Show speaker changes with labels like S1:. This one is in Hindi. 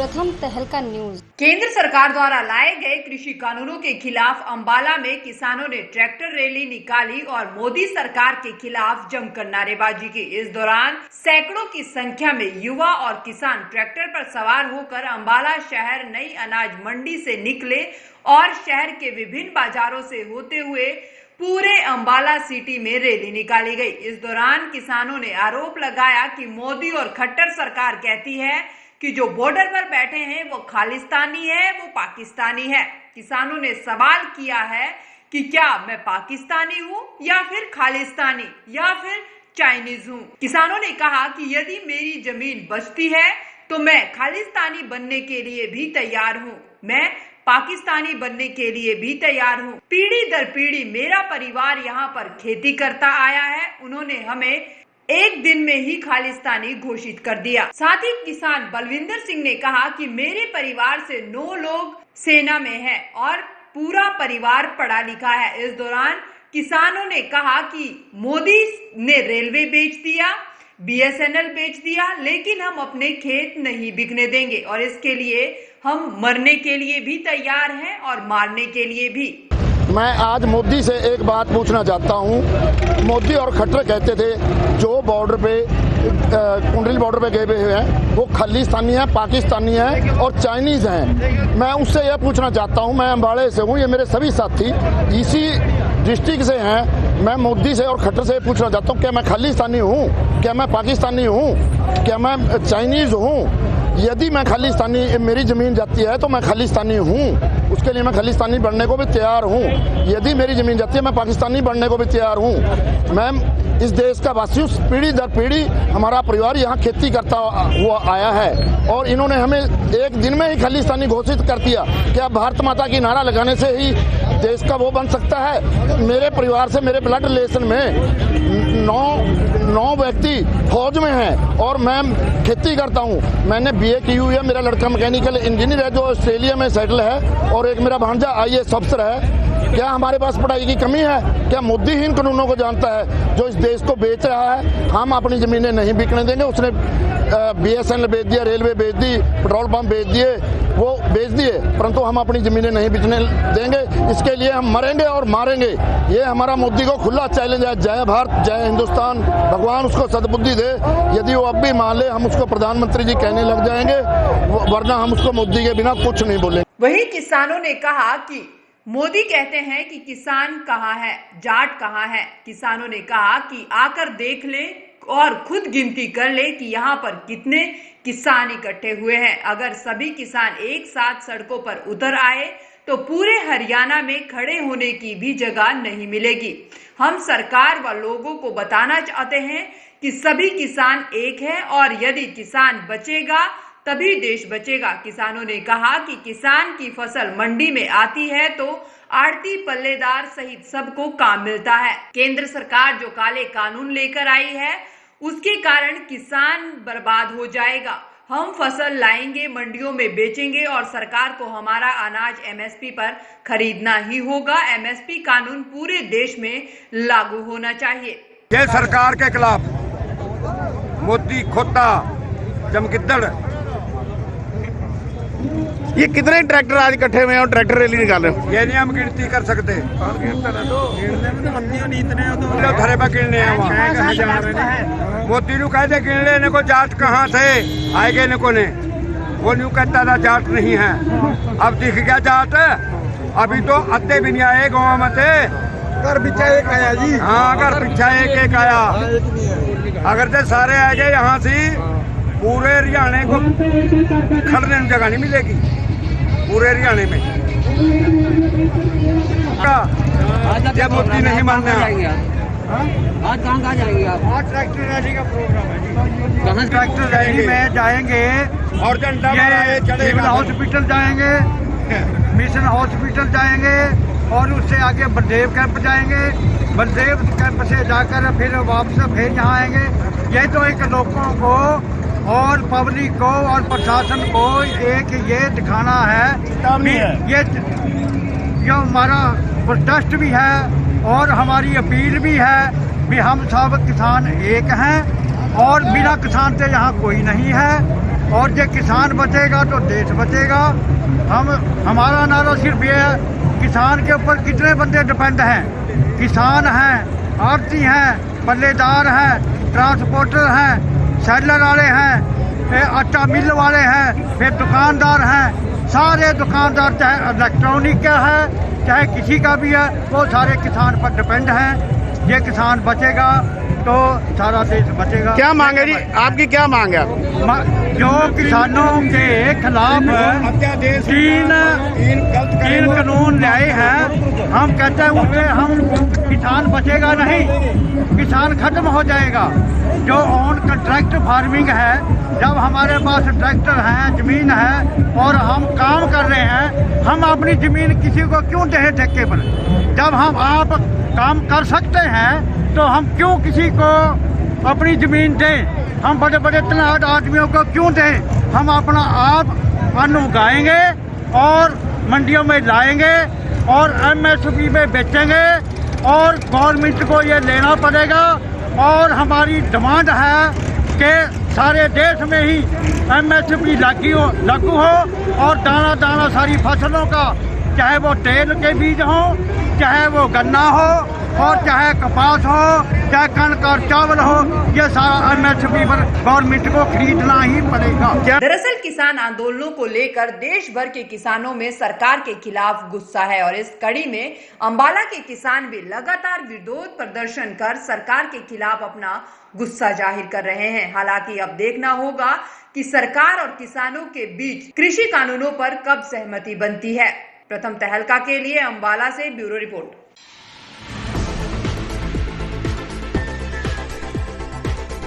S1: प्रथम तहलका न्यूज।
S2: केंद्र सरकार द्वारा लाए गए कृषि कानूनों के खिलाफ अंबाला में किसानों ने ट्रैक्टर रैली निकाली और मोदी सरकार के खिलाफ जमकर नारेबाजी की। इस दौरान सैकड़ों की संख्या में युवा और किसान ट्रैक्टर पर सवार होकर अंबाला शहर नई अनाज मंडी से निकले और शहर के विभिन्न बाजारों से होते हुए पूरे अंबाला सिटी में रैली निकाली गई। इस दौरान किसानों ने आरोप लगाया कि मोदी और खट्टर सरकार कहती है कि जो बॉर्डर पर बैठे हैं वो खालिस्तानी है, वो पाकिस्तानी है। किसानों ने सवाल किया है कि क्या मैं पाकिस्तानी हूँ या फिर खालिस्तानी या फिर चाइनीज हूँ। किसानों ने कहा कि यदि मेरी जमीन बचती है तो मैं खालिस्तानी बनने के लिए भी तैयार हूँ, मैं पाकिस्तानी बनने के लिए भी तैयार हूँ। पीढ़ी दर पीढ़ी मेरा परिवार यहाँ पर खेती करता आया है, उन्होंने हमें एक दिन में ही खालिस्तानी घोषित कर दिया। साथ ही किसान बलविंदर सिंह ने कहा कि मेरे परिवार से 9 लोग सेना में हैं और पूरा परिवार पढ़ा लिखा है। इस दौरान किसानों ने कहा कि मोदी ने रेलवे बेच दिया, BSNL बेच दिया, लेकिन हम अपने खेत नहीं बिकने देंगे और इसके लिए हम मरने के लिए भी तैयार हैं और मारने के लिए भी।
S3: मैं आज मोदी से एक बात पूछना चाहता हूं। मोदी और खट्टर कहते थे जो बॉर्डर पे कुंडली बॉर्डर पे गए हुए हैं वो खालिस्तानी है, पाकिस्तानी है और चाइनीज हैं। मैं उससे यह पूछना चाहता हूं, मैं अंबाड़े से हूं, ये मेरे सभी साथी इसी डिस्ट्रिक्ट से हैं। मैं मोदी से और खट्टर से पूछना चाहता हूं क्या मैं खालिस्तानी हूं, क्या मैं पाकिस्तानी हूं, क्या मैं चाइनीज हूं। यदि मैं खालिस्तानी, मेरी जमीन जाती है तो मैं खालिस्तानी हूँ, उसके लिए मैं खालिस्तानी बनने को भी तैयार हूँ। यदि मेरी जमीन जाती है मैं पाकिस्तानी बनने को भी तैयार हूँ। मैं इस देश का वासी, पीढ़ी दर पीढ़ी हमारा परिवार यहाँ खेती करता हुआ आया है और इन्होंने हमें एक दिन में ही खालिस्तानी घोषित कर दिया। क्या भारत माता की नारा लगाने से ही देश का वो बन सकता है? मेरे परिवार से, मेरे ब्लड रिलेशन में 9 व्यक्ति फौज में हैं और मैं खेती करता हूँ। मैंने BA की हुई है, मेरा लड़का मैकेनिकल इंजीनियर है जो ऑस्ट्रेलिया में सेटल है और एक मेरा भांजा IAS अफसर है। क्या हमारे पास पढ़ाई की कमी है? क्या मोदी ही इन कानूनों को जानता है जो इस देश को बेच रहा है? हम अपनी जमीनें नहीं बिकने देंगे। उसने BSNL बेच दिया, रेलवे बेच दी, पेट्रोल पंप बेच दिए, वो बेच दिए, परंतु हम अपनी जमीनें नहीं बिकने देंगे। इसके लिए हम मरेंगे और मारेंगे। ये हमारा मोदी को खुला चैलेंज है। जय भारत, जय हिंदुस्तान। भगवान उसको सद्बुद्धि दे। यदि वो अब भी मान ले हम उसको प्रधानमंत्री जी कहने लग जाएंगे, वरना हम उसको मोदी के बिना कुछ नहीं बोलेंगे।
S2: वहीं किसानों ने कहा कि मोदी कहते हैं कि किसान कहाँ है, जाट कहाँ है। किसानों ने कहा कि आकर देख ले और खुद गिनती कर ले कि यहाँ पर कितने किसान इकट्ठे हुए हैं। अगर सभी किसान एक साथ सड़कों पर उतर आए तो पूरे हरियाणा में खड़े होने की भी जगह नहीं मिलेगी। हम सरकार व लोगों को बताना चाहते हैं कि सभी किसान एक है और यदि किसान बचेगा तभी देश बचेगा। किसानों ने कहा कि किसान की फसल मंडी में आती है तो आड़ती, पल्लेदार सहित सबको काम मिलता है। केंद्र सरकार जो काले कानून लेकर आई है उसके कारण किसान बर्बाद हो जाएगा। हम फसल लाएंगे, मंडियों में बेचेंगे और सरकार को हमारा अनाज MSP पर खरीदना ही होगा। MSP कानून पूरे देश में लागू होना चाहिए।
S4: ये सरकार के खिलाफ मोदी, खोता, जमगिद्दड़,
S5: ये कितने ट्रैक्टर आज इकट्ठे हुए हैं और ट्रैक्टर रैली निकाल रहे हो?
S4: ये नहीं हम गिनती कर सकते। धरे पर गिनने हैं वहाँ। मोदी नू कहते गिन ले, इनको जाट कहाँ थे आए गए इनको ने। वो न्यू कहता था जाट नहीं है, अब दिख गया जाट। अभी तो अद्दे भी नहीं आए गाँव में थे।
S5: घर पीछा एक आया जी।
S4: हाँ, घर पीछा एक आया। अगर तो सारे आ गए यहाँ से पूरे हरियाणा को खड़ने में जगह नहीं मिलेगी पूरे हरियाणा में। जब मोदी नहीं मानना
S6: आज कहाँ जाएंगे आप?
S4: आज ट्रैक्टर रैली का प्रोग्राम है।
S5: ट्रैक्टर रैली में जाएंगे
S4: और झंडा
S5: सिविल हॉस्पिटल जाएंगे, मिशन हॉस्पिटल जाएंगे और उससे आगे बलदेव कैंप जाएंगे। बलदेव कैंप से जाकर फिर वापस फिर यहाँ आएंगे। ये तो एक लोगों को और पब्लिक को और प्रशासन को एक ये दिखाना है, ये जो हमारा प्रोटेस्ट भी है और हमारी अपील भी है भी हम सब किसान एक हैं और बिना किसान से यहाँ कोई नहीं है। और जो किसान बचेगा तो देश बचेगा। हमारा नारा सिर्फ ये है, किसान के ऊपर कितने बंदे डिपेंड हैं। किसान हैं, आड़ती हैं, पल्लेदार हैं, ट्रांसपोर्टर हैं, सेलर वाले हैं, आटा मिल वाले हैं, फिर दुकानदार हैं। सारे दुकानदार चाहे इलेक्ट्रॉनिक का है चाहे किसी का भी है, वो सारे किसान पर डिपेंड हैं। ये किसान बचेगा तो सारा देश बचेगा।
S1: क्या मांग है जी आपकी, क्या मांग है?
S5: जो किसानों के खिलाफ तीन कानून लाए हैं, हम कहते हैं उससे हम किसान बचेगा नहीं, किसान खत्म हो जाएगा। जो ऑन कॉन्ट्रैक्ट फार्मिंग है, जब हमारे पास ट्रैक्टर हैं, जमीन है और हम काम कर रहे हैं, हम अपनी जमीन किसी को क्यों दें ठेके पर? जब हम आप काम कर सकते हैं तो हम क्यों किसी को अपनी जमीन दें? हम बड़े बड़े तनाड़ आदमियों को क्यों दें? हम अपना आप अन्न उगाएंगे और मंडियों में लाएंगे और MSP में बेचेंगे और गवर्नमेंट को ये लेना पड़ेगा। और हमारी डिमांड है कि सारे देश में ही MSP लागू हो और दाना दाना सारी फसलों का, चाहे वो तेल के बीज हो, चाहे वो गन्ना हो और चाहे कपास हो, चाहे कणक और चावल हो, ये सारा MSP पर गवर्नमेंट को खरीदना ही पड़ेगा।
S2: दरअसल किसान आंदोलनों को लेकर देश भर के किसानों में सरकार के खिलाफ गुस्सा है और इस कड़ी में अंबाला के किसान भी लगातार विरोध प्रदर्शन कर सरकार के खिलाफ अपना गुस्सा जाहिर कर रहे हैं। हालांकि अब देखना होगा कि सरकार और किसानों के बीच कृषि कानूनों पर कब सहमति बनती है। प्रथम तहलका के लिए अंबाला से ब्यूरो रिपोर्ट।